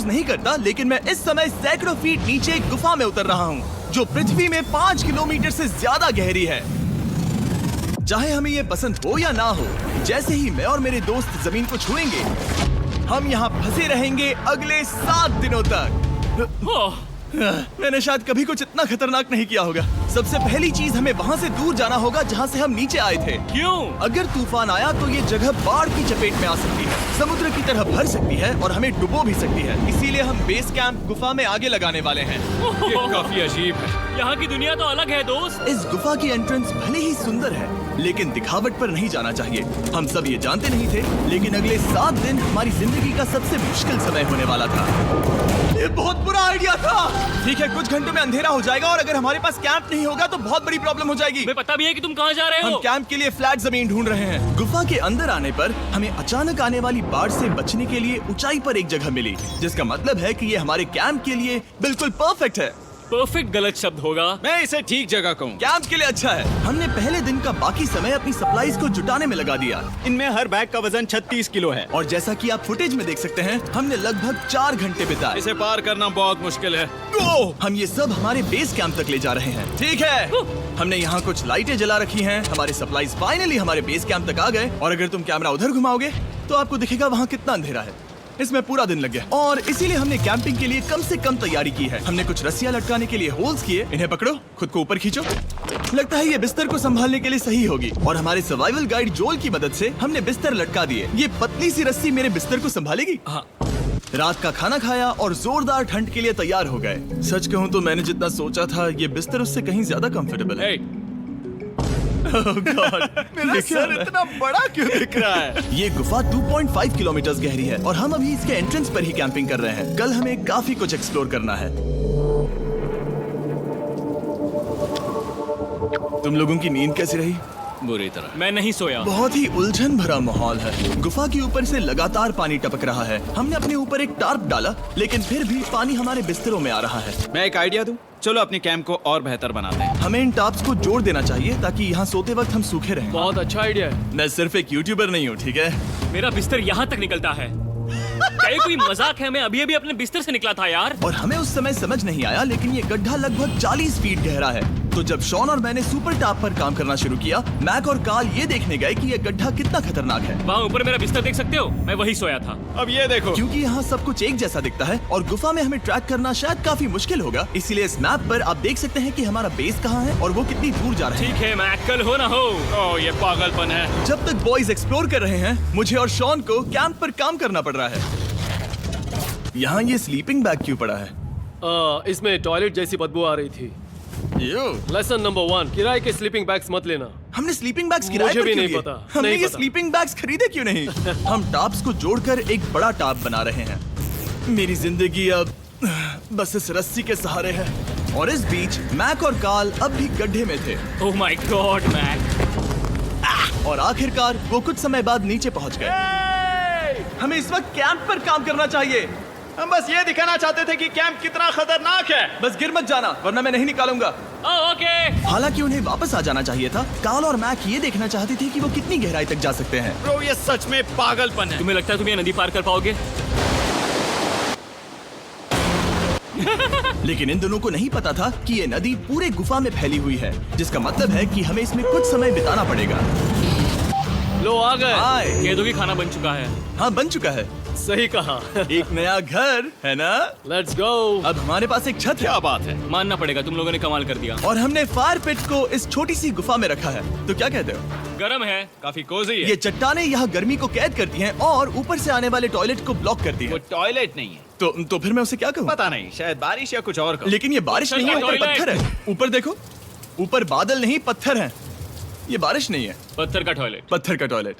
रोज नहीं करता, लेकिन मैं इस समय सैकड़ों फीट नीचे एक गुफा में उतर रहा हूँ जो पृथ्वी में 5 किलोमीटर से ज्यादा गहरी है। चाहे हमें ये पसंद हो या ना हो, जैसे ही मैं और मेरे दोस्त जमीन को छुएंगे, हम यहाँ फंसे रहेंगे अगले 7 दिनों तक। मैंने शायद कभी कुछ इतना खतरनाक नहीं किया होगा। सबसे पहली चीज, हमें वहाँ से दूर जाना होगा जहाँ से हम नीचे आए थे। क्यों? अगर तूफान आया तो ये जगह बाढ़ की चपेट में आ सकती है, समुद्र की तरह भर सकती है और हमें डुबो भी सकती है। इसीलिए हम बेस कैंप गुफा में आगे लगाने वाले हैं। ये काफी अजीब है। यहाँ की दुनिया तो अलग है दोस्त। इस गुफा की एंट्रेंस भले ही सुंदर है, लेकिन दिखावट पर नहीं जाना चाहिए। हम सब ये जानते नहीं थे, लेकिन अगले 7 दिन हमारी जिंदगी का सबसे मुश्किल समय होने वाला था। ये बहुत बुरा आइडिया था। ठीक है, कुछ घंटों में अंधेरा हो जाएगा और अगर हमारे पास कैंप नहीं होगा तो बहुत बड़ी प्रॉब्लम हो जाएगी। हमें पता भी है कि तुम कहाँ जा रहे हो। हम कैंप के लिए फ्लैट जमीन ढूंढ रहे हैं। गुफा के अंदर आने पर हमें अचानक आने वाली बाढ़ से बचने के लिए ऊंचाई पर एक जगह मिली, जिसका मतलब है कि ये हमारे कैंप के लिए बिल्कुल परफेक्ट है। परफेक्ट गलत शब्द होगा। मैं इसे ठीक जगह कहूँ। कैंप के लिए अच्छा है। हमने पहले दिन का बाकी समय अपनी सप्लाईज को जुटाने में लगा दिया। इनमें हर बैग का वजन 36 किलो है। और जैसा कि आप फुटेज में देख सकते हैं, हमने लगभग 4 घंटे बिताए। इसे पार करना बहुत मुश्किल है। हम ये सब हमारे बेस कैंप तक ले जा रहे हैं। ठीक है, हमने यहाँ कुछ लाइटें जला रखी हैं। हमारे सप्लाईज फाइनली हमारे बेस कैंप तक आ गए। और अगर तुम कैमरा उधर घुमाओगे तो आपको दिखेगा वहाँ कितना अंधेरा है। इसमें पूरा दिन लग गया और इसीलिए हमने कैंपिंग के लिए कम से कम तैयारी की है। हमने कुछ रस्सियां लटकाने के लिए होल्स किए। इन्हें पकड़ो, खुद को ऊपर खींचो। लगता है ये बिस्तर को संभालने के लिए सही होगी। और हमारे सर्वाइवल गाइड जोल की मदद से हमने बिस्तर लटका दिए। ये पतली सी रस्सी मेरे बिस्तर को संभालेगी। हाँ। रात का खाना खाया और जोरदार ठंड के लिए तैयार हो गए। सच कहूँ तो मैंने जितना सोचा था, ये बिस्तर उससे कहीं ज्यादा कंफर्टेबल है। Oh God, मेरा सर इतना बड़ा क्यों दिख रहा है? ये गुफा 2.5 किलोमीटर गहरी है और हम अभी इसके एंट्रेंस पर ही कैंपिंग कर रहे हैं। कल हमें काफी कुछ एक्सप्लोर करना है। तुम लोगों की नींद कैसी रही? बुरी तरह। मैं नहीं सोया। बहुत ही उलझन भरा माहौल है। गुफा के ऊपर से लगातार पानी टपक रहा है। हमने अपने ऊपर एक टार्प डाला, लेकिन फिर भी पानी हमारे बिस्तरों में आ रहा है। मैं एक आइडिया दूं? चलो अपने कैंप को और बेहतर बनाते हैं। हमें इन टार्प्स को जोड़ देना चाहिए ताकि यहाँ सोते वक्त हम सूखे रहें। बहुत अच्छा आइडिया है। मैं सिर्फ एक यूट्यूबर नहीं हूँ, ठीक है? मेरा बिस्तर यहाँ तक निकलता है। क्या ये कोई मजाक है? मैं अभी अभी अपने बिस्तर से निकला था यार। और हमें उस समय समझ नहीं आया, लेकिन ये गड्ढा लगभग 40 फीट गहरा है। तो जब शॉन और मैंने सुपर टॉप पर काम करना शुरू किया, मैक और कार्ल ये देखने गए कि ये गड्ढा कितना खतरनाक है। वहाँ ऊपर मेरा बिस्तर देख सकते हो? मैं वही सोया था। अब ये देखो। क्योंकि यहाँ सब कुछ एक जैसा दिखता है और गुफा में हमें ट्रैक करना शायद काफी मुश्किल होगा, इसीलिए इस मैप पर आप देख सकते हैं कि हमारा बेस कहाँ है और वो कितनी दूर जा रहा है। ठीक है, मैं कल हो ना हो। ओह, ये पागलपन है। जब तक बॉयज एक्सप्लोर कर रहे हैं, मुझे और शॉन को कैंप पर काम करना पड़ रहा है। यहाँ ये स्लीपिंग बैग क्यों पड़ा है? इसमें टॉयलेट जैसी बदबू आ रही थी। लेसन नंबर 1, किराए के स्लीपिंग बैग्स मत लेना। हमने स्लीपिंग बैग्स किराए मुझे पर भी क्यों नहीं लिए? पता, हमने नहीं ये पता। स्लीपिंग बैग्स खरीदे क्यों नहीं? हम टॉप्स को जोड़कर एक बड़ा टॉप बना रहे हैं। मेरी जिंदगी अब बस इस रस्सी के सहारे है। और इस बीच मैक और कार्ल अब भी गड्ढे में थे। Oh my God Mac. और आखिरकार वो कुछ समय बाद नीचे पहुंच गए। हमें इस वक्त कैंप पर काम करना चाहिए। हम बस ये दिखाना चाहते थे कि कैंप कितना खतरनाक है। बस गिर मत जाना, वरना मैं नहीं निकालूंगा। ओके। हालांकि उन्हें वापस आ जाना चाहिए था। कार्ल और मैक ये देखना चाहते थे कि वो कितनी गहराई तक जा सकते हैं। ब्रो, ये सच में पागलपन है। तुम्हें लगता है तुम ये नदी पार कर पाओगे? लेकिन इन दोनों को नहीं पता था कि ये नदी पूरे गुफा में फैली हुई है, जिसका मतलब है कि हमें इसमें कुछ समय बिताना पड़ेगा। लो आ गए। आए। केदू की खाना बन चुका है। हाँ, बन चुका है। सही कहा। एक नया घर है ना? Let's go. अब हमारे पास एक छत है। क्या बात है। मानना पड़ेगा, तुम लोगों ने कमाल कर दिया। और हमने फायर पिट को इस छोटी सी गुफा में रखा है। तो क्या कहते हो? गरम है। काफी कोजी है। ये चट्टानें यहाँ गर्मी को कैद करती हैं और ऊपर से आने वाले टॉयलेट को ब्लॉक करती वो हैं। टॉयलेट नहीं है। तो फिर मैं उसे क्या कहूँ? पता नहीं, शायद बारिश या कुछ और कहो। लेकिन ये बारिश नहीं है, ऊपर टॉयलेट। पत्थर है। ऊपर देखो, ऊपर बादल नहीं पत्थर है। ये बारिश नहीं है, पत्थर का टॉयलेट। पत्थर का टॉयलेट।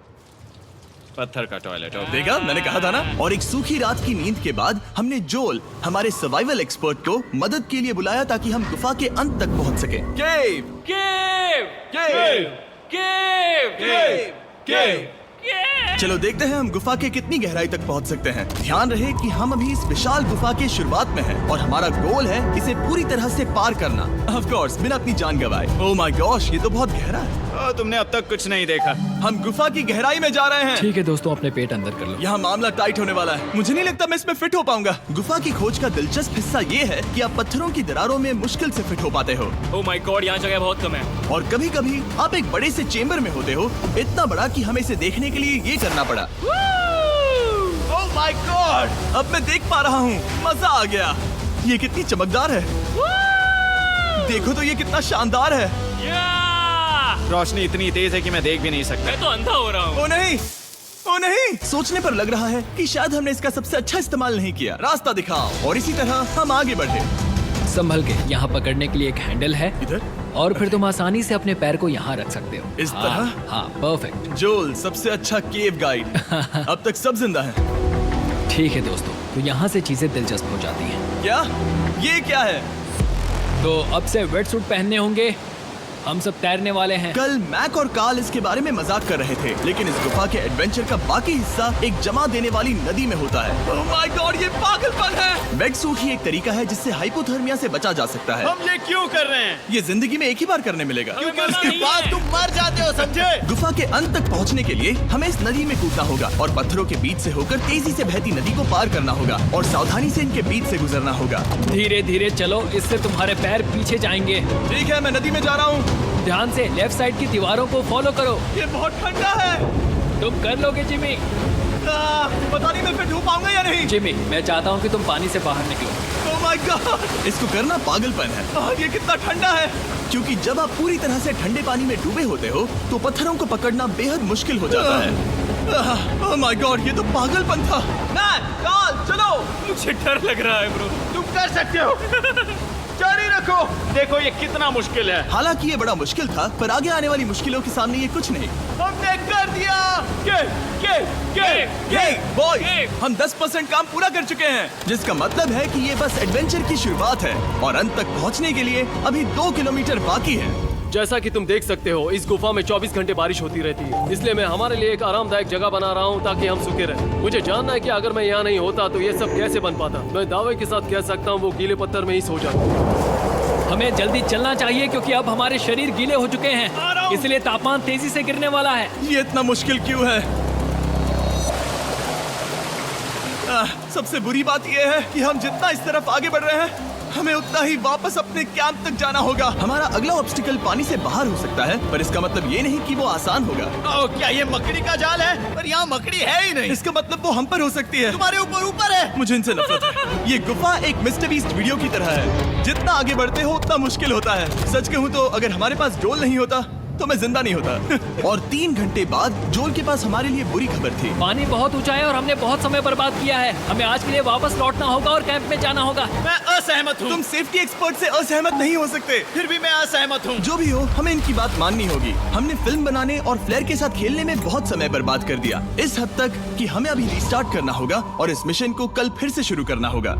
पत्थर का टॉयलेट। देखा, मैंने कहा था ना। और एक सूखी रात की नींद के बाद हमने जोल, हमारे सर्वाइवल एक्सपर्ट को मदद के लिए बुलाया ताकि हम गुफा के अंत तक पहुंच सके। केव, केव, केव, केव, केव, केव। केव। चलो देखते हैं हम गुफा के कितनी गहराई तक पहुंच सकते हैं। ध्यान रहे कि हम अभी इस विशाल गुफा के शुरुआत में हैं और हमारा गोल है इसे पूरी तरह से पार करना। ऑफ कोर्स, बिना अपनी जान गंवाए। ओह माय गॉश, ये तो बहुत गहरा है। तुमने अब तक कुछ नहीं देखा। हम गुफा की गहराई में जा रहे हैं। ठीक है दोस्तों, अपने पेट अंदर कर लो। यहाँ मामला टाइट होने वाला है। मुझे नहीं लगता मैं इसमें फिट हो पाऊंगा। गुफा की खोज का दिलचस्प हिस्सा ये है कि आप पत्थरों की दरारों में मुश्किल से फिट हो पाते हो, ओह माय गॉड, यहाँ जगह बहुत कम है। और कभी कभी आप एक बड़े से चेम्बर में होते हो, इतना बड़ा कि हमें इसे देखने के लिए ये करना पड़ा। ओह माय गॉड! अब मैं देख पा रहा हूँ, मजा आ गया। ये कितनी चमकदार है, देखो तो ये कितना शानदार है। या! रोशनी इतनी तेज है कि मैं देख भी नहीं सकता। मैं तो अंधा हो रहा हूँ। ओ नहीं, ओ नहीं, सोचने पर लग रहा है कि शायद हमने इसका सबसे अच्छा इस्तेमाल नहीं किया। रास्ता दिखाओ। और इसी तरह हम आगे बढ़े। संभल के, यहाँ पकड़ने के लिए एक हैंडल है इधर और फिर तुम आसानी से अपने पैर को यहाँ रख सकते हो। इस हाँ, तरह? हाँ, परफेक्ट। जोल सबसे अच्छा केव गाइड। अब तक सब जिंदा हैं। ठीक है दोस्तों, तो यहाँ से चीजें दिलचस्प हो जाती हैं। क्या? ये क्या है? तो अब से वेट सूट पहनने होंगे। हम सब तैरने वाले हैं। कल मैक और कार्ल इसके बारे में मजाक कर रहे थे, लेकिन इस गुफा के एडवेंचर का बाकी हिस्सा एक जमा देने वाली नदी में होता है। ओह माय गॉड, ये पागलपन है। वेट सूट ही एक तरीका है जिससे हाइपोथर्मिया से बचा जा सकता है। हम ये क्यों कर रहे हैं? ये जिंदगी में एक ही बार करने मिलेगा। क्योंकि उसके बाद तुम मर जाते हो, समझे? गुफा के अंत तक पहुंचने के लिए हमें इस नदी में कूदना होगा और पत्थरों के बीच से होकर तेजी से बहती नदी को पार करना होगा और सावधानी से इनके बीच से गुजरना होगा। धीरे धीरे चलो, इससे तुम्हारे पैर पीछे जाएंगे। ठीक है, मैं नदी में जा रहा हूँ। ध्यान से लेफ्ट साइड की दीवारों को फॉलो करो। ये बहुत ठंडा है। तुम कर लोगे जिमी। पता नहीं मैं फिट हो पाऊंगा या नहीं। जिमी, मैं चाहता हूँ कि तुम पानी से बाहर निकलो। ओह माय गॉड, इसको करना पागलपन है। ये कितना ठंडा है। क्योंकि जब आप पूरी तरह से ठंडे पानी में डूबे होते हो तो पत्थरों को पकड़ना बेहद मुश्किल हो जाता है। ओह माय गॉड, ये तो पागलपन था। कार्ल, चलो। मुझे डर लग रहा है ब्रो। तुम कर सकते हो। जारी रखो। देखो ये कितना मुश्किल है। हालांकि ये बड़ा मुश्किल था, पर आगे आने वाली मुश्किलों के सामने ये कुछ नहीं। हमने कर दिया। बॉय, हम 10% काम पूरा कर चुके हैं, जिसका मतलब है कि ये बस एडवेंचर की शुरुआत है और अंत तक पहुंचने के लिए अभी 2 किलोमीटर बाकी है। जैसा कि तुम देख सकते हो, इस गुफा में 24 घंटे बारिश होती रहती है, इसलिए मैं हमारे लिए एक आरामदायक जगह बना रहा हूँ ताकि हम सूखे रहें। मुझे जानना है कि अगर मैं यहाँ नहीं होता तो ये सब कैसे बन पाता। मैं दावे के साथ कह सकता हूँ वो गीले पत्थर में ही सो जाता। हमें जल्दी चलना चाहिए क्योंकि अब हमारे शरीर गीले हो चुके हैं, इसलिए तापमान तेजी से गिरने वाला है। ये इतना मुश्किल क्यों है? सबसे बुरी बात यह है कि हम जितना इस तरफ आगे बढ़ रहे हैं, हमें उतना ही वापस अपने कैंप तक जाना होगा। हमारा अगला ऑब्स्टिकल पानी से बाहर हो सकता है, पर इसका मतलब ये नहीं कि वो आसान होगा। ओह, क्या ये मकड़ी का जाल है? पर यहाँ मकड़ी है ही नहीं। इसका मतलब वो हम पर हो सकती है। तुम्हारे ऊपर है। मुझे इनसे नफरत है। ये गुफा एक मिस्टर बीस्ट वीडियो की तरह है। जितना आगे बढ़ते हो उतना मुश्किल होता है। सच कहूँ तो अगर हमारे पास जोल नहीं होता तो मैं जिंदा नहीं होता। और 3 घंटे बाद जोल के पास हमारे लिए बुरी खबर थी। पानी बहुत ऊंचा है और हमने बहुत समय बर्बाद किया है। हमें आज के लिए वापस लौटना होगा और कैंप में जाना होगा। मैं असहमत हूँ। तुम सेफ्टी एक्सपर्ट से असहमत नहीं हो सकते। फिर भी मैं असहमत हूँ। जो भी हो, हमें इनकी बात माननी होगी। हमने फिल्म बनाने और फ्लेयर के साथ खेलने में बहुत समय बर्बाद कर दिया, इस हद तक कि हमें अभी रिस्टार्ट करना होगा और इस मिशन को कल फिर से शुरू करना होगा।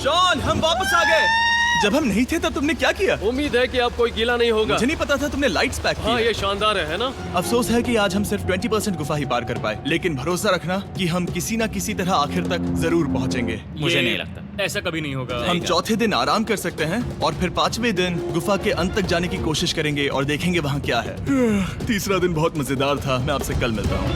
शॉन, हम वापस आ गए। जब हम नहीं थे तब तुमने क्या किया? उम्मीद है कि अब कोई गीला नहीं होगा। मुझे नहीं पता था तुमने लाइट्स पैक की। हाँ, ये शानदार है ना? अफसोस है कि आज हम सिर्फ 20% गुफा ही पार कर पाए, लेकिन भरोसा रखना कि हम किसी न किसी तरह आखिर तक जरूर पहुंचेंगे। मुझे नहीं लगता ऐसा कभी नहीं होगा। हम चौथे दिन आराम कर सकते हैं और फिर 5वें दिन गुफा के अंत तक जाने की कोशिश करेंगे और देखेंगे वहाँ क्या है। तीसरा दिन बहुत मजेदार था। मैं आपसे कल मिलता हूँ।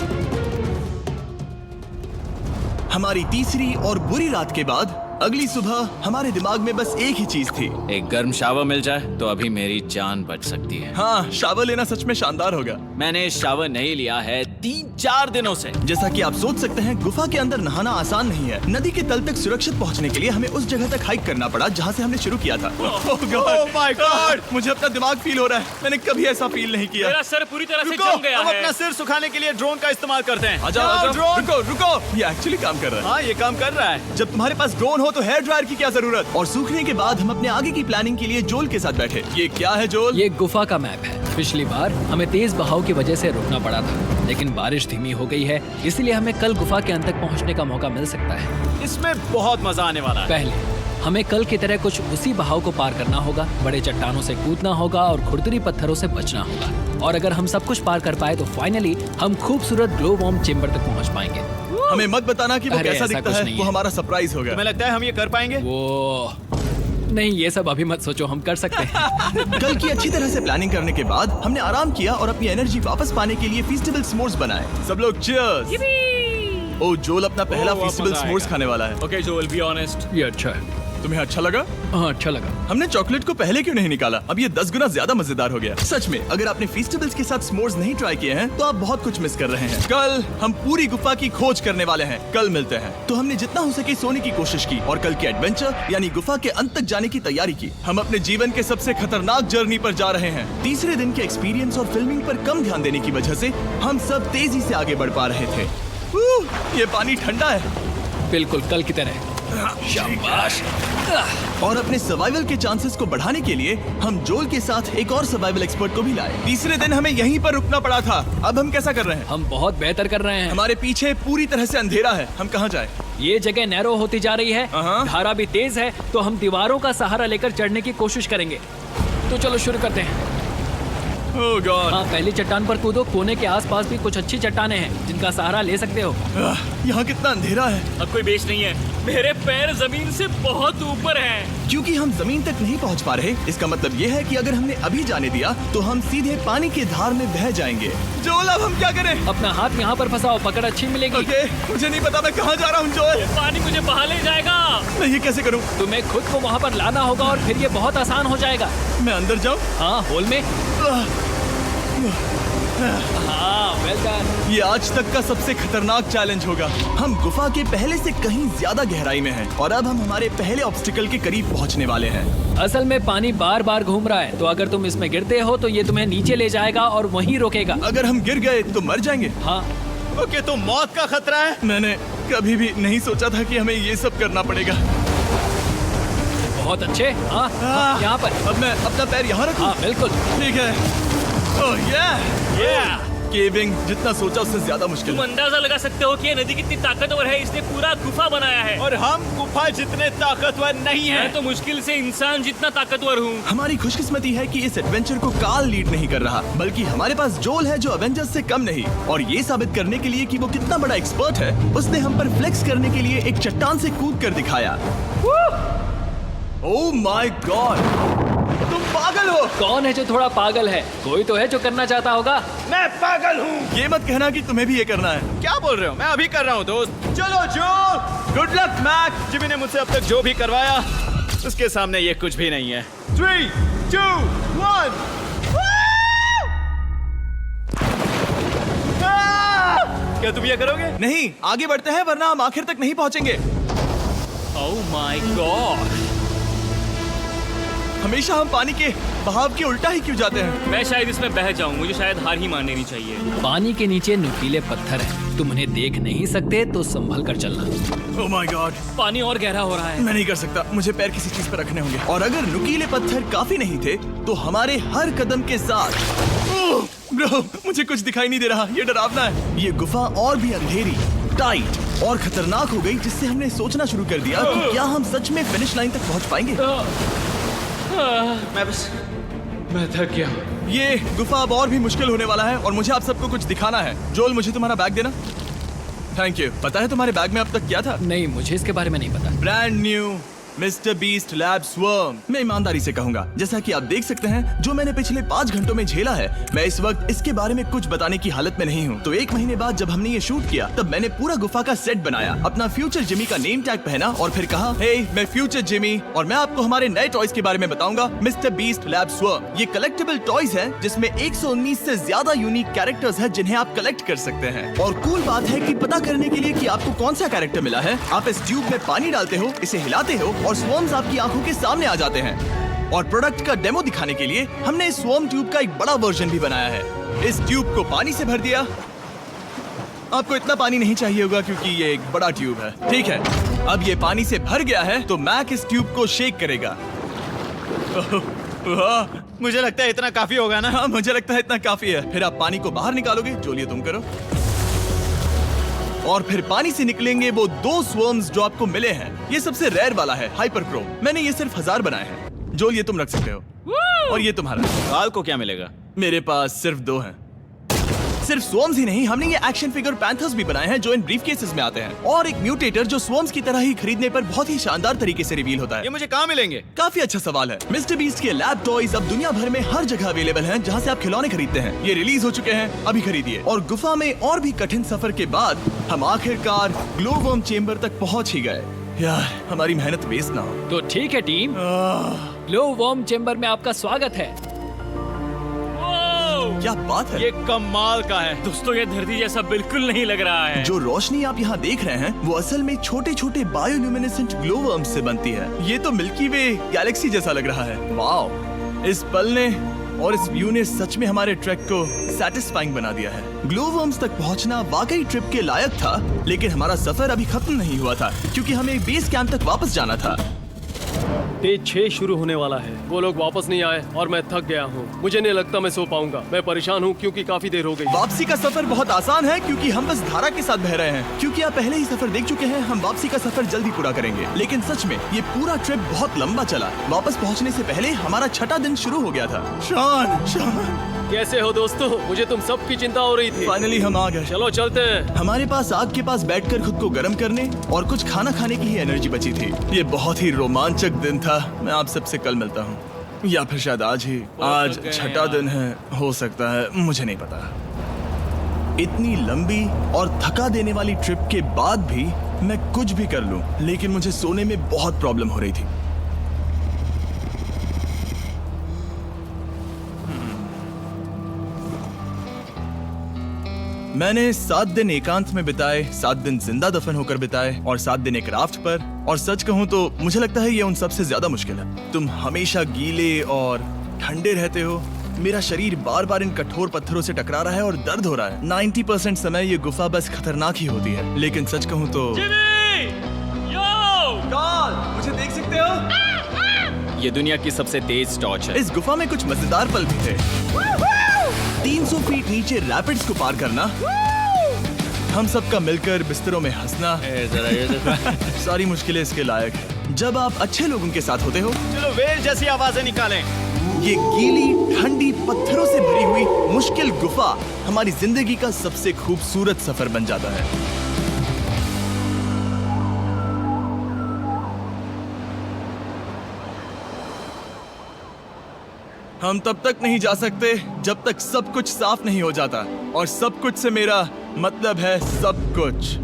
हमारी तीसरी और बुरी रात के बाद अगली सुबह हमारे दिमाग में बस एक ही चीज थी। एक गर्म शावर मिल जाए तो अभी मेरी जान बच सकती है। हाँ, शावर लेना सच में शानदार होगा। मैंने शावर नहीं लिया है 3-4 दिनों से। जैसा कि आप सोच सकते हैं, गुफा के अंदर नहाना आसान नहीं है। नदी के तल तक सुरक्षित पहुंचने के लिए हमें उस जगह तक हाइक करना पड़ा जहां से हमने शुरू किया था। ओह माय गॉड, मुझे अपना दिमाग फील हो रहा है। मैंने कभी ऐसा फील नहीं किया। मेरा सर पूरी तरह से रुको, जम गया हम है। अपना सिर सुखाने के लिए ड्रोन का इस्तेमाल करते हैं। आ जाओ, ड्रोन। रुको। ये एक्चुअली काम कर रहा है। हाँ, ये काम कर रहा है। जब तुम्हारे पास ड्रोन हो तो हेयर ड्रायर की क्या जरूरत। और सूखने के बाद हम अपने आगे की प्लानिंग के लिए जोल के साथ बैठे। ये क्या है जोल? ये गुफा का मैप है। पिछली बार हमें तेज बहाव की वजह से रुकना पड़ा था, लेकिन बारिश धीमी हो गई है, इसलिए हमें कल गुफा के अंत तक पहुंचने का मौका मिल सकता है। इसमें बहुत मजा आने वाला है। पहले हमें कल की तरह कुछ उसी बहाव को पार करना होगा, बड़े चट्टानों से कूदना होगा और खुरदरी पत्थरों से बचना होगा। और अगर हम सब कुछ पार कर पाए तो फाइनली हम खूबसूरत ग्लो वार्म चेम्बर तक पहुंच पाएंगे। हमें मत बताना कि वो अरे, कैसा ऐसा दिखता कुछ है। नहीं वो है। हमारा सरप्राइज होगा। तुम्हें लगता है हम ये कर पाएंगे? वो नहीं, ये सब अभी मत सोचो, हम कर सकते हैं। कल की अच्छी तरह से प्लानिंग करने के बाद हमने आराम किया और अपनी एनर्जी वापस पाने के लिए फीस्टेबल s'mores बनाए। सब लोग cheers! ओ जोल अपना पहला बहुत फीस्टेबल मजा s'mores आएगा। खाने वाला है। ओके जोल, बी ऑनेस्ट। ये अच्छा है। तुम्हें अच्छा लगा? हाँ, अच्छा लगा। हमने चॉकलेट को पहले क्यों नहीं निकाला? अब ये 10 गुना ज्यादा मजेदार हो गया। सच में, अगर आपने फीस्टेबल्स के साथ s'mores नहीं ट्राई किए हैं, तो आप बहुत कुछ मिस कर रहे हैं। कल हम पूरी गुफा की खोज करने वाले हैं। कल मिलते हैं। तो हमने जितना हो सके सोने की कोशिश की और कल के एडवेंचर यानी गुफा के अंत तक जाने की तैयारी की। हम अपने जीवन के सबसे खतरनाक जर्नी पर जा रहे हैं। तीसरे दिन के एक्सपीरियंस और फिल्मिंग पर कम ध्यान देने की वजह से हम सब तेजी से आगे बढ़ पा रहे थे। ये पानी ठंडा है। बिल्कुल कल की तरह। शाबाश। और अपने सर्वाइवल के चांसेस को बढ़ाने के लिए हम जोल के साथ एक और सर्वाइवल एक्सपर्ट को भी लाए। तीसरे दिन हमें यहीं पर रुकना पड़ा था। अब हम कैसा कर रहे हैं? हम बहुत बेहतर कर रहे हैं। हमारे पीछे पूरी तरह से अंधेरा है। हम कहाँ जाए? ये जगह नैरो होती जा रही है, हाँ। धारा भी तेज है, तो हम दीवारों का सहारा लेकर चढ़ने की कोशिश करेंगे। तो चलो शुरू करते हैं। ओह गॉड। हाँ, पहली चट्टान पर कूदो। कोने के आसपास भी कुछ अच्छी चट्टानें हैं जिनका सहारा ले सकते हो। यहाँ कितना अंधेरा है। अब कोई बेस नहीं है। मेरे पैर जमीन से बहुत ऊपर हैं। क्योंकि हम जमीन तक नहीं पहुँच पा रहे, इसका मतलब ये है कि अगर हमने अभी जाने दिया तो हम सीधे पानी की धार में बह जाएंगे। जोल, अब हम क्या करें? अपना हाथ यहाँ पर फंसाओ, पकड़ अच्छी मिलेगी। ओके, मुझे नहीं पता मैं कहाँ जा रहा हूँ जोल। पानी मुझे बहा ले जाएगा। मैं ये कैसे करूँ? तुम्हें खुद को वहाँ पर लाना होगा और फिर ये बहुत आसान हो जाएगा। मैं अंदर जाऊँ? हाँ, होल में। हाँ, वेल डन। ये आज तक का सबसे खतरनाक चैलेंज होगा। हम गुफा के पहले से कहीं ज्यादा गहराई में हैं और अब हम हमारे पहले ऑब्स्टिकल के करीब पहुंचने वाले हैं। असल में पानी बार बार घूम रहा है, तो अगर तुम इसमें गिरते हो तो ये तुम्हें नीचे ले जाएगा और वहीं रोकेगा। अगर हम गिर गए तो मर जाएंगे। हाँ, ओके, तो मौत का खतरा है। मैंने कभी भी नहीं सोचा था कि हमें ये सब करना पड़ेगा। बहुत अच्छे। हाँ, हाँ, यहाँ पर। अब मैं अपना पैर यहाँ रखूं? हाँ, बिल्कुल। ठीक है। ओह yeah! केविंग जितना सोचा उससे ज्यादा मुश्किल तुम है। अंदाजा लगा सकते हो कि ये नदी कितनी ताकतवर है। इसने पूरा गुफा बनाया है। और हम गुफा जितने ताकतवर नहीं मैं हैं। तो मुश्किल से इंसान जितना ताकतवर हूँ। हमारी खुशकिस्मती है कि इस एडवेंचर को काल लीड नहीं कर रहा, बल्कि हमारे पास जोल है जो अवेंजर्स से कम नहीं। और ये साबित करने के लिए कि वो कितना बड़ा एक्सपर्ट है, उसने हम पर फ्लेक्स करने के लिए एक चट्टान से कूद कर दिखाया। ओह माय गॉड, तुम पागल हो। कौन है जो थोड़ा पागल है? कोई तो है जो करना चाहता होगा। मैं पागल हूँ। ये मत कहना कि तुम्हें भी ये करना है। क्या बोल रहे हो? मैं अभी कर रहा हूँ दोस्त। चलो जो, गुड लक मैक। जिमी ने मुझसे अब तक जो भी करवाया उसके सामने ये कुछ भी नहीं है। 3, 2, 1। क्या तुम ये करोगे? नहीं, आगे बढ़ते हैं वरना हम आखिर तक नहीं पहुंचेंगे। ओह माय गॉड। हमेशा हम पानी के बहाव के उल्टा ही क्यों जाते हैं? मैं शायद इसमें बह जाऊं। मुझे शायद हार ही मान लेनी चाहिए। पानी के नीचे नुकीले पत्थर हैं। तुम उन्हें देख नहीं सकते तो संभल कर चलना। ओह माय गॉड, पानी और गहरा हो रहा है। मैं नहीं कर सकता। मुझे पैर किसी चीज पर रखने होंगे। और अगर नुकीले पत्थर काफी नहीं थे तो हमारे हर कदम के साथ ब्रो, मुझे कुछ दिखाई नहीं दे रहा। ये डरावना है। ये गुफा और भी अंधेरी, टाइट और खतरनाक हो गई, जिससे हमने सोचना शुरू कर दिया कि क्या हम सच में फिनिश लाइन तक पहुंच पाएंगे। मैं थक गया। ये गुफा अब और भी मुश्किल होने वाला है और मुझे आप सबको कुछ दिखाना है। जोल, मुझे तुम्हारा बैग देना। Thank you. पता है तुम्हारे बैग में अब तक क्या था? नहीं, मुझे इसके बारे में नहीं पता। Brand new mister beast lab swarm. मैं ईमानदारी से कहूंगा, जैसा कि आप देख सकते हैं, जो मैंने पिछले 5 घंटों में झेला है, मैं इस वक्त इसके बारे में कुछ बताने की हालत में नहीं हूँ। तो 1 महीने बाद जब हमने ये शूट किया, तब मैंने पूरा गुफा का सेट बनाया, अपना फ्यूचर जिमी का नेम टैग पहना और फिर कहा, हे मैं फ्यूचर जिमी और मैं आपको हमारे नए टॉयज के बारे में बताऊंगा, मिस्टर बीस्ट लैब स्वर्म। ये कलेक्टेबल टॉयज हैं जिसमें 119 से ज्यादा यूनिक कैरेक्टर्स हैं जिन्हें आप कलेक्ट कर सकते हैं। और कूल बात है कि पता करने के लिए कि आपको कौन सा कैरेक्टर मिला है, आप इस ट्यूब में पानी डालते हो, इसे हिलाते हो और स्वर्म्स आपकी आंखों के सामने आ जाते हैं। और प्रोडक्ट का डेमो दिखाने के लिए हमने इस स्वॉर्म ट्यूब का एक बड़ा वर्जन भी बनाया है। इस ट्यूब को पानी से भर दिया। आपको इतना पानी नहीं चाहिए होगा क्योंकि ये एक बड़ा ट्यूब है। ठीक है, अब ये पानी से भर गया है तो मैक इस ट्यूब को शेक करेगा। वाह, मुझे लगता है इतना काफी होगा ना। हाँ, मुझे लगता है इतना काफी है। फिर आप पानी को बाहर निकालोगे, जो लिए तुम करो। और फिर पानी से निकलेंगे वो 2 स्वर्म्स जो आपको मिले हैं। ये सबसे रेयर वाला है, हाइपरक्रोम। मैंने ये सिर्फ 1000 बनाए हैं। जो ये तुम रख सकते हो और ये तुम्हारा। काल को क्या मिलेगा? मेरे पास सिर्फ 2 हैं। सिर्फ स्वॉर्म्स ही नहीं, हमने ये एक्शन फिगर पैंथर्स भी बनाए हैं जो इन ब्रीफ केसेस में आते हैं, और एक म्यूटेटर जो स्वॉर्म्स की तरह ही खरीदने पर बहुत ही शानदार तरीके से रिवील होता है। ये मुझे कहाँ मिलेंगे? काफी अच्छा सवाल है। मिस्टर बीस्ट के लैब टॉयज अब दुनिया भर में हर जगह अवेलेबल हैं जहां से आप खिलौने खरीदते हैं। ये रिलीज हो चुके हैं, अभी खरीदिए। और गुफा में और भी कठिन सफर के बाद हम आखिरकार ग्लोवर्म चेम्बर तक पहुंच ही गए। यार, हमारी मेहनत वेस्ट ना हो। तो ठीक है टीम, ग्लो वर्म चेम्बर में आपका स्वागत है। क्या बात है? ये कमाल का है। दोस्तों ये धरती जैसा बिल्कुल नहीं लग रहा है। जो रोशनी आप यहाँ देख रहे हैं वो असल में छोटे छोटे बायोल्यूमिनेसेंट ग्लोवर्म्स से बनती है। ये तो मिल्की वे गैलेक्सी जैसा लग रहा है। वाओ, इस पल ने और इस व्यू ने सच में हमारे ट्रैक को सैटिस्फाइंग बना दिया है। ग्लोवर्म्स तक पहुंचना वाकई ट्रिप के लायक था, लेकिन हमारा सफर अभी खत्म नहीं हुआ था क्योंकि हमें बेस कैंप तक वापस जाना था। डे 6 शुरू होने वाला है। वो लोग वापस नहीं आए और मैं थक गया हूँ। मुझे नहीं लगता मैं सो पाऊंगा। मैं परेशान हूँ क्योंकि काफी देर हो गई। वापसी का सफर बहुत आसान है क्योंकि हम बस धारा के साथ बह रहे हैं। क्योंकि आप पहले ही सफर देख चुके हैं, हम वापसी का सफर जल्दी पूरा करेंगे। लेकिन सच में ये पूरा ट्रिप बहुत लंबा चला। वापस पहुंचने से पहले हमारा 6वां दिन शुरू हो गया था। शान, कैसे हो दोस्तों? मुझे तुम सबकी चिंता हो रही थी। फाइनली हम आ गए। चलो चलते हैं। हमारे पास आग के पास बैठकर खुद को गर्म करने और कुछ खाना खाने की ही एनर्जी बची थी। ये बहुत ही रोमांचक दिन था। मैं आप सबसे कल मिलता हूँ, या फिर शायद आज ही। आज 6वां दिन है, हो सकता है, मुझे नहीं पता। इतनी लंबी और थका देने वाली ट्रिप के बाद भी मैं कुछ भी कर लूं, लेकिन मुझे सोने में बहुत प्रॉब्लम हो रही थी। मैंने 7 दिन एकांत में बिताए, 7 दिन जिंदा दफन होकर बिताए और 7 दिन एक राफ्ट पर। और सच कहूं तो मुझे लगता है ये उन सबसे ज्यादा मुश्किल है। तुम हमेशा गीले और ठंडे रहते हो। मेरा शरीर बार बार इन कठोर पत्थरों से टकरा रहा है और दर्द हो रहा है। 90% समय ये गुफा बस खतरनाक ही होती है। लेकिन सच कहूं तो मुझे देख सकते हो? ये दुनिया की सबसे तेज टॉर्च है। इस गुफा में कुछ मजेदार पल भी थे। 300 फीट नीचे रैपिड्स को पार करना, हम सबका मिलकर बिस्तरों में हंसना, सारी मुश्किलें इसके लायक है जब आप अच्छे लोगों के साथ होते हो। चलो वेल जैसी आवाजें निकालें। ये गीली ठंडी पत्थरों से भरी हुई मुश्किल गुफा हमारी जिंदगी का सबसे खूबसूरत सफर बन जाता है। हम तब तक नहीं जा सकते जब तक सब कुछ साफ नहीं हो जाता, और सब कुछ से मेरा मतलब है सब कुछ।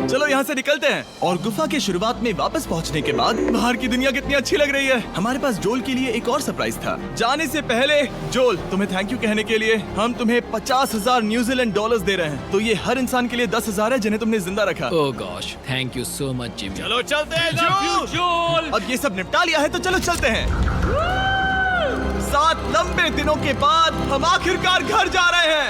चलो यहाँ से निकलते हैं। और गुफा के शुरुआत में वापस पहुँचने के बाद बाहर की दुनिया कितनी अच्छी लग रही है। हमारे पास जोल के लिए एक और सरप्राइज था। जाने से पहले जोल, तुम्हें थैंक यू कहने के लिए हम तुम्हें 50,000 न्यूजीलैंड डॉलर्स दे रहे हैं। तो ये हर इंसान के लिए 10,000 है जिन्हें तुमने जिंदा रखा। Oh gosh, thank you so much Jimmy. चलो चलते हैं जोल। अब ये सब निपटा लिया है तो चलो चलते हैं। 7 लंबे दिनों के बाद हम आखिरकार घर जा रहे हैं।